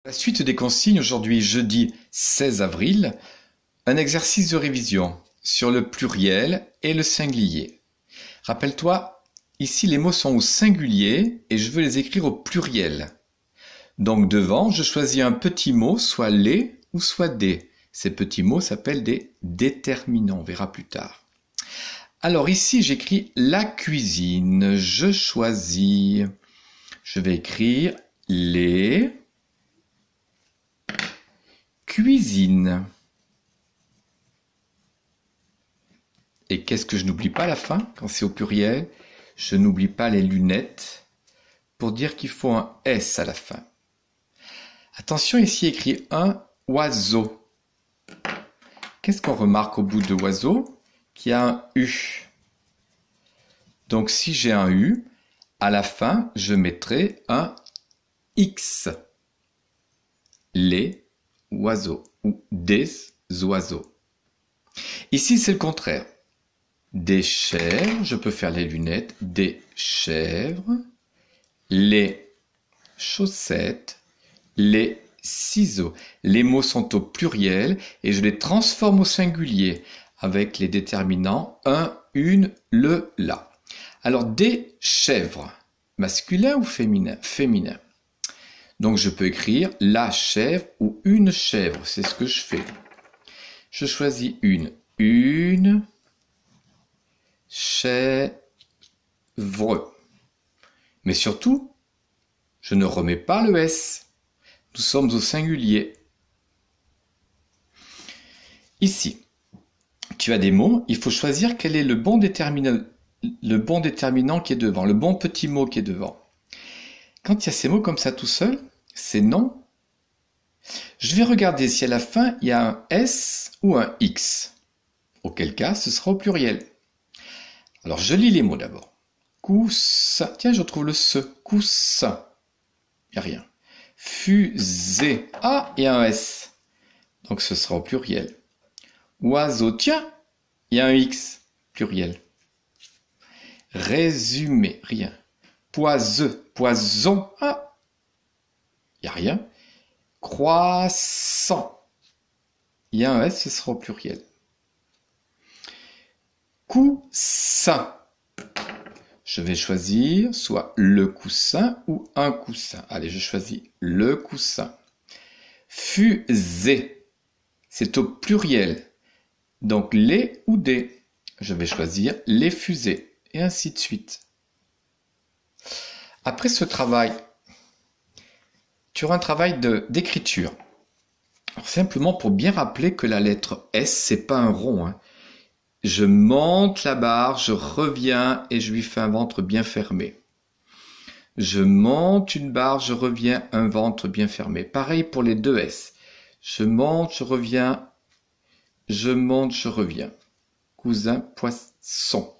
La suite des consignes, aujourd'hui jeudi 16 avril, un exercice de révision sur le pluriel et le singulier. Rappelle-toi, ici les mots sont au singulier et je veux les écrire au pluriel. Donc devant, je choisis un petit mot, soit les ou soit des. Ces petits mots s'appellent des déterminants, on verra plus tard. Alors ici, j'écris la cuisine, je choisis, je vais écrire les cuisine. Et qu'est-ce que je n'oublie pas à la fin, quand c'est au pluriel? Je n'oublie pas les lunettes, pour dire qu'il faut un S à la fin. Attention, ici écrit un oiseau. Qu'est-ce qu'on remarque au bout de oiseau? Qu'il y a un U. Donc si j'ai un U, à la fin, je mettrai un X. Les oiseaux ou des oiseaux. Ici, c'est le contraire. Des chèvres, je peux faire les lunettes, des chèvres, les chaussettes, les ciseaux. Les mots sont au pluriel et je les transforme au singulier avec les déterminants un, une, le, la. Alors, des chèvres, masculin ou féminin? Féminin. Donc, je peux écrire la chèvre ou une chèvre. C'est ce que je fais. Je choisis une chèvre. Mais surtout, je ne remets pas le S. Nous sommes au singulier. Ici, tu as des mots. Il faut choisir quel est le bon déterminant qui est devant, le bon petit mot qui est devant. Quand il y a ces mots comme ça tout seul, c'est non. Je vais regarder si à la fin, il y a un S ou un X. Auquel cas, ce sera au pluriel. Alors, je lis les mots d'abord. Coussin. Tiens, je retrouve le se. Coussin. Il n'y a rien. Fusée. Ah, il y a un S. Donc, ce sera au pluriel. Oiseau. Tiens, il y a un X. Pluriel. Résumé. Rien. Poiseux. Poison. Ah, il n'y a rien. Croissant. Il y a un S, ce sera au pluriel. Coussin. Je vais choisir soit le coussin ou un coussin. Allez, je choisis le coussin. Fusée. C'est au pluriel. Donc les ou des. Je vais choisir les fusées. Et ainsi de suite. Après ce travail, tu auras un travail d'écriture. Simplement pour bien rappeler que la lettre S, c'est pas un rond. Hein. Je monte la barre, je reviens et je lui fais un ventre bien fermé. Je monte une barre, je reviens, un ventre bien fermé. Pareil pour les deux S. Je monte, je reviens, je monte, je reviens. Cousin, poisson.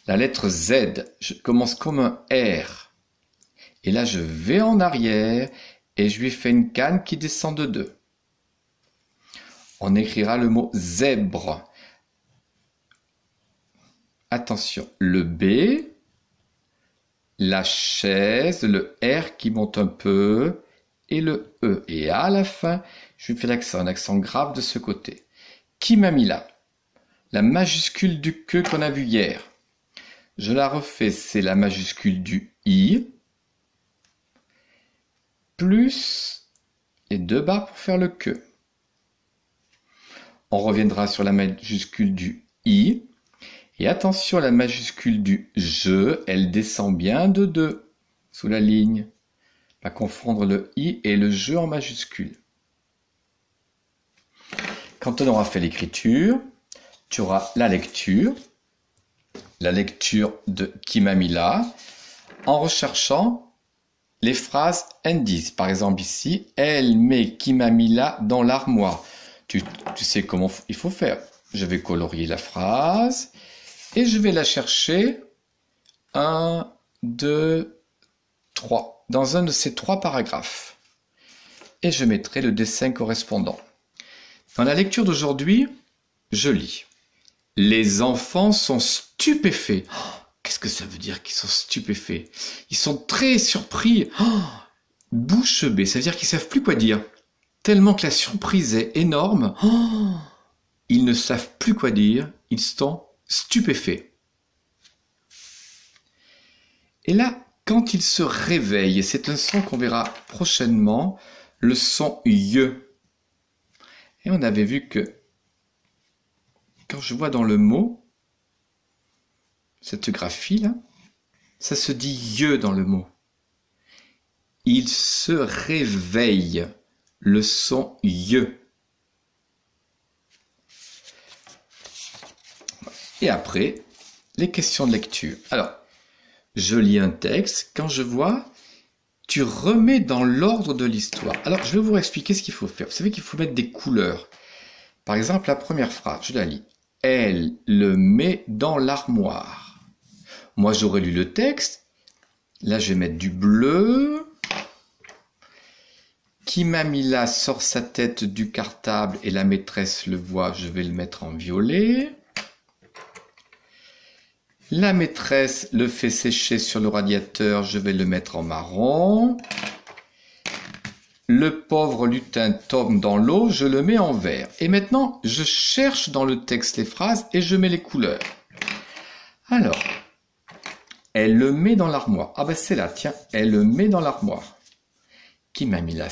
La lettre Z, je commence comme un R. Et là, je vais en arrière et je lui fais une canne qui descend de 2. On écrira le mot zèbre. Attention, le B, la chaise, le R qui monte un peu et le E. Et à la fin, je lui fais l'accent, un accent grave de ce côté. Qui m'a mis là? La majuscule du que qu'on a vu hier. Je la refais, c'est la majuscule du I. Plus les 2 barres pour faire le que. On reviendra sur la majuscule du I. Et attention à la majuscule du je, elle descend bien de 2 sous la ligne. On va confondre le I et le je en majuscule. Quand on aura fait l'écriture, tu auras la lecture de qui m'a mis là, en recherchant les phrases indices. Par exemple ici, elle met qui m'a mis là dans l'armoire. Tu sais comment il faut faire. Je vais colorier la phrase et je vais la chercher 1, 2, 3 dans un de ces 3 paragraphes. Et je mettrai le dessin correspondant. Dans la lecture d'aujourd'hui, je lis. Les enfants sont stupéfaits. Oh, qu'est-ce que ça veut dire qu'ils sont stupéfaits? Ils sont très surpris. Oh, bouche bée. Ça veut dire qu'ils savent plus quoi dire. Tellement que la surprise est énorme. Oh, ils ne savent plus quoi dire. Ils sont stupéfaits. Et là, quand ils se réveillent, et c'est un son qu'on verra prochainement, le son « ye ». Et on avait vu que quand je vois dans le mot, cette graphie-là, ça se dit « ye » dans le mot. Il se réveille, le son « ye ». Et après, les questions de lecture. Alors, je lis un texte, quand je vois, tu remets dans l'ordre de l'histoire. Alors, je vais vous expliquer ce qu'il faut faire. Vous savez qu'il faut mettre des couleurs. Par exemple, la première phrase, je la lis. Elle le met dans l'armoire. Moi, j'aurais lu le texte. Là, je vais mettre du bleu. Qui m'a mis là sort sa tête du cartable et la maîtresse le voit, je vais le mettre en violet. La maîtresse le fait sécher sur le radiateur, je vais le mettre en marron. Le pauvre lutin tombe dans l'eau, je le mets en vert. Et maintenant, je cherche dans le texte les phrases et je mets les couleurs. Alors, elle le met dans l'armoire. Ah ben c'est là, tiens, elle le met dans l'armoire. Qui m'a mis la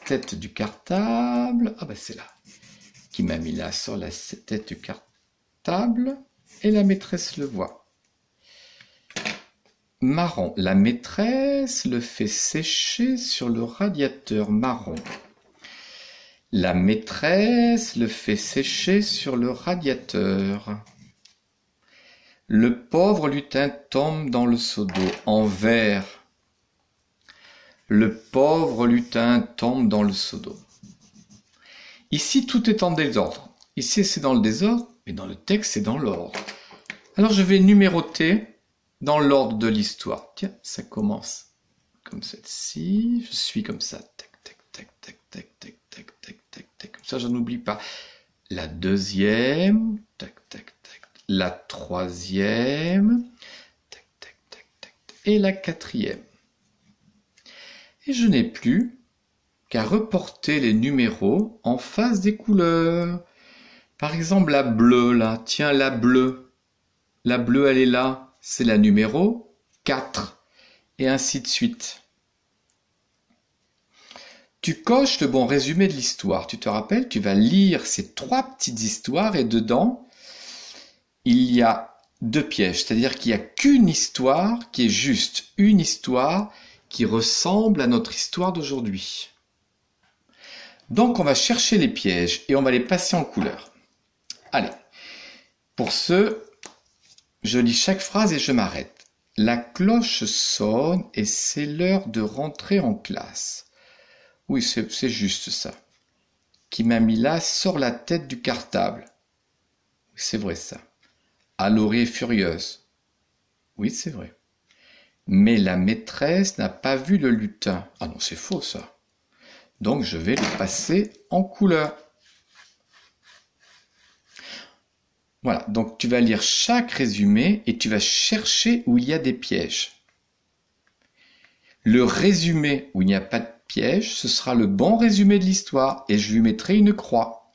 tête du cartable? Ah ben c'est là. Qui m'a mis là sur la tête du cartable? Et la maîtresse le voit. Marron. La maîtresse le fait sécher sur le radiateur marron. La maîtresse le fait sécher sur le radiateur. Le pauvre lutin tombe dans le seau d'eau en vert. Le pauvre lutin tombe dans le seau d'eau. Ici, tout est en désordre. Ici, c'est dans le désordre, mais dans le texte, c'est dans l'ordre. Alors, je vais numéroter dans l'ordre de l'histoire. Tiens, ça commence comme celle-ci. Je suis comme ça. Tac, tac, tac, tac, tac, tac, tac, tac, tac, tac. Comme ça, je n'oublie pas. La deuxième. Tac, tac, tac. La troisième. Tac, tac, tac, tac. Et la quatrième. Et je n'ai plus qu'à reporter les numéros en face des couleurs. Par exemple, la bleue, là. Tiens, la bleue. La bleue, elle est là. C'est la numéro 4. Et ainsi de suite. Tu coches le bon résumé de l'histoire. Tu te rappelles, tu vas lire ces 3 petites histoires et dedans, il y a 2 pièges. C'est-à-dire qu'il n'y a qu'une histoire qui est juste. Une histoire qui ressemble à notre histoire d'aujourd'hui. Donc, on va chercher les pièges et on va les passer en couleur. Allez, pour ce, je lis chaque phrase et je m'arrête. La cloche sonne et c'est l'heure de rentrer en classe. Oui, c'est juste ça. Qui m'a mis là sort la tête du cartable. C'est vrai ça. Alorée est furieuse. Oui, c'est vrai. Mais la maîtresse n'a pas vu le lutin. Ah non, c'est faux ça. Donc je vais le passer en couleur. Voilà, donc tu vas lire chaque résumé et tu vas chercher où il y a des pièges. Le résumé où il n'y a pas de piège, ce sera le bon résumé de l'histoire et je lui mettrai une croix.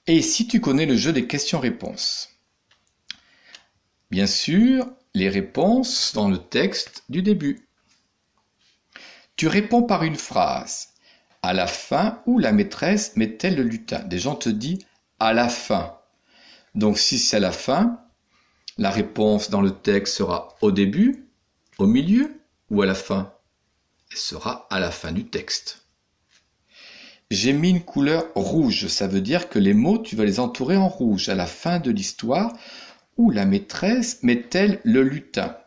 Et si tu connais le jeu des questions-réponses. Bien sûr, les réponses dans le texte du début. Tu réponds par une phrase. À la fin, où la maîtresse met-elle le lutin? Des gens te disent à la fin. Donc si c'est à la fin, la réponse dans le texte sera au début, au milieu ou à la fin? Elle sera à la fin du texte. J'ai mis une couleur rouge. Ça veut dire que les mots, tu vas les entourer en rouge. À la fin de l'histoire, où la maîtresse met-elle le lutin?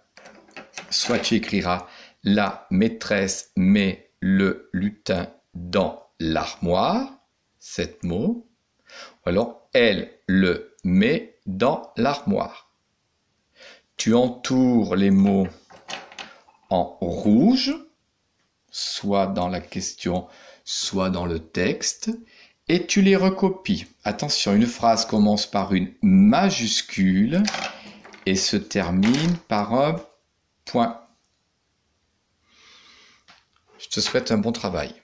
Soit tu écriras la maîtresse met le lutin dans l'armoire, 7 mots, ou alors elle le met dans l'armoire. Tu entoures les mots en rouge, soit dans la question, soit dans le texte, et tu les recopies. Attention, une phrase commence par une majuscule et se termine par un point. te souhaite un bon travail.